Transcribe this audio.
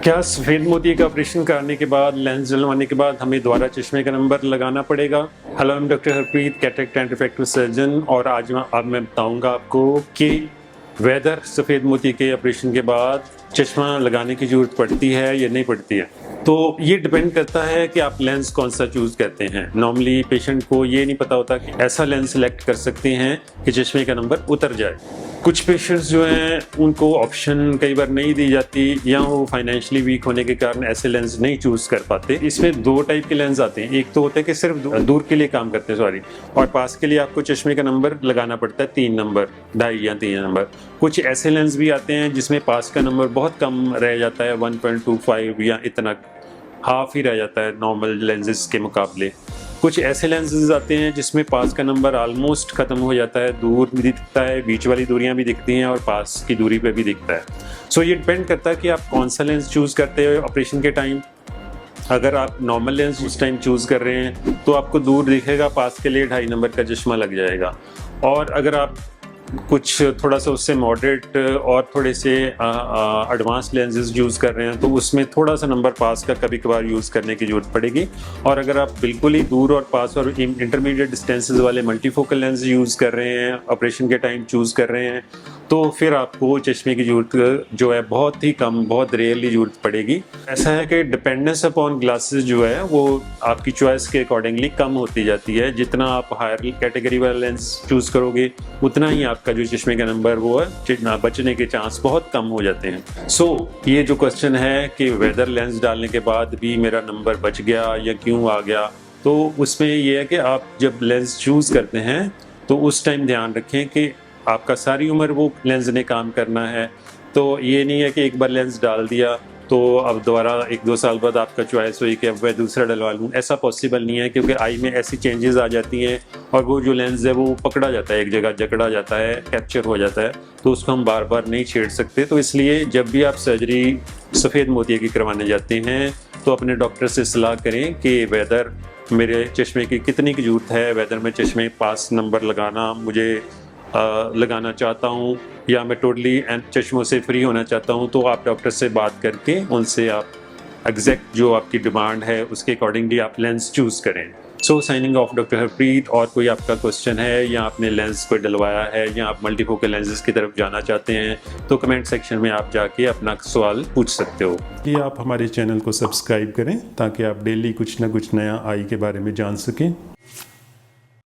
क्या सफ़ेद मोती का ऑपरेशन कराने के बाद लेंस डलवाने के बाद हमें दोबारा चश्मे का नंबर लगाना पड़ेगा? Hello, I am doctor Harpreet, cataract and refractive surgeon, और आज मैं बताऊंगा आपको कि वेदर सफ़ेद मोती के ऑपरेशन के बाद चश्मा लगाने की ज़रूरत पड़ती है या नहीं पड़ती है। तो ये डिपेंड करता है कि आप लेंस कौन सा चूज़ करते हैं। नॉर्मली पेशेंट को ये नहीं पता होता कि ऐसा लेंस सेलेक्ट कर सकते हैं कि चश्मे का नंबर उतर जाए। कुछ पेशेंट्स जो हैं उनको ऑप्शन कई बार नहीं दी जाती, या वो फाइनेंशियली वीक होने के कारण ऐसे लेंस नहीं चूज़ कर पाते। इसमें दो टाइप के लेंस आते हैं। एक तो होता है कि सिर्फ दूर के लिए काम करते हैं, और पास के लिए आपको चश्मे का नंबर लगाना पड़ता है 3 नंबर, 2.5 या 3 नंबर। कुछ ऐसे लेंस भी आते हैं जिसमें पास का नंबर बहुत कम रह जाता है, 1.25 या इतना हाफ ही रह जाता है नॉर्मल लेंसेज के मुकाबले। कुछ ऐसे लेंसेज आते हैं जिसमें पास का नंबर ऑलमोस्ट ख़त्म हो जाता है, दूर भी दिखता है, बीच वाली दूरियां भी दिखती हैं और पास की दूरी पे भी दिखता है। सो ये डिपेंड करता है कि आप कौन सा लेंस चूज़ करते हो ऑपरेशन के टाइम। अगर आप नॉर्मल लेंस उस टाइम चूज़ कर रहे हैं तो आपको दूर दिखेगा, पास के लिए 2.5 नंबर का चश्मा लग जाएगा। और अगर आप कुछ थोड़ा सा उससे मॉडरेट और थोड़े से एडवांस लेंसेज यूज़ कर रहे हैं तो उसमें थोड़ा सा नंबर पास का कभी कभार यूज़ करने की ज़रूरत पड़ेगी। और अगर आप बिल्कुल ही दूर और पास और इंटरमीडिएट डिस्टेंसेज वाले मल्टीफोकल लेंस यूज़ कर रहे हैं, ऑपरेशन के टाइम चूज़ कर रहे हैं, तो फिर आपको चश्मे की ज़रूरत जो है बहुत ही कम, बहुत रेयरली ज़रूरत पड़ेगी। ऐसा है कि डिपेंडेंस अपॉन ग्लासेस जो है वो आपकी चॉइस के अकॉर्डिंगली कम होती जाती है। जितना आप हायर कैटेगरी वाला लेंस चूज़ करोगे उतना ही आपका जो चश्मे का नंबर वो है बचने के चांस बहुत कम हो जाते हैं। सो ये जो क्वेश्चन है कि वेदर लेंस डालने के बाद भी मेरा नंबर बच गया या क्यों आ गया, तो उसमें ये है कि आप जब लेंस चूज़ करते हैं तो उस टाइम ध्यान रखें कि आपका सारी उम्र वो लेंस ने काम करना है। तो ये नहीं है कि एक बार लेंस डाल दिया तो अब दोबारा 1-2 साल बाद आपका चॉइस हुई कि अब मैं दूसरा डलवा लूँ। ऐसा पॉसिबल नहीं है, क्योंकि आई में ऐसी चेंजेस आ जाती हैं और वो जो लेंस है वो पकड़ा जाता है, एक जगह जकड़ा जाता है, कैप्चर हो जाता है, तो उसको हम बार बार नहीं छेड़ सकते। तो इसलिए जब भी आप सर्जरी सफ़ेद मोतिया की करवाने जाते हैं तो अपने डॉक्टर से सलाह करें कि वेदर मेरे चश्मे की कितनी की ज़रूरत है, वेदर में चश्मे पास नंबर लगाना चाहता हूँ या मैं टोटली चश्मों से फ्री होना चाहता हूँ। तो आप डॉक्टर से बात करके उनसे आप एग्जैक्ट जो आपकी डिमांड है उसके अकॉर्डिंगली आप लेंस चूज़ करें। सो साइनिंग ऑफ, डॉक्टर हरप्रीत। और कोई आपका क्वेश्चन है या आपने लेंस को डलवाया है या आप मल्टीफोकल लेंसेज की तरफ जाना चाहते हैं तो कमेंट सेक्शन में आप जाके अपना सवाल पूछ सकते हो। कि आप हमारे चैनल को सब्सक्राइब करें ताकि आप डेली कुछ ना कुछ नया आई के बारे में जान सकें।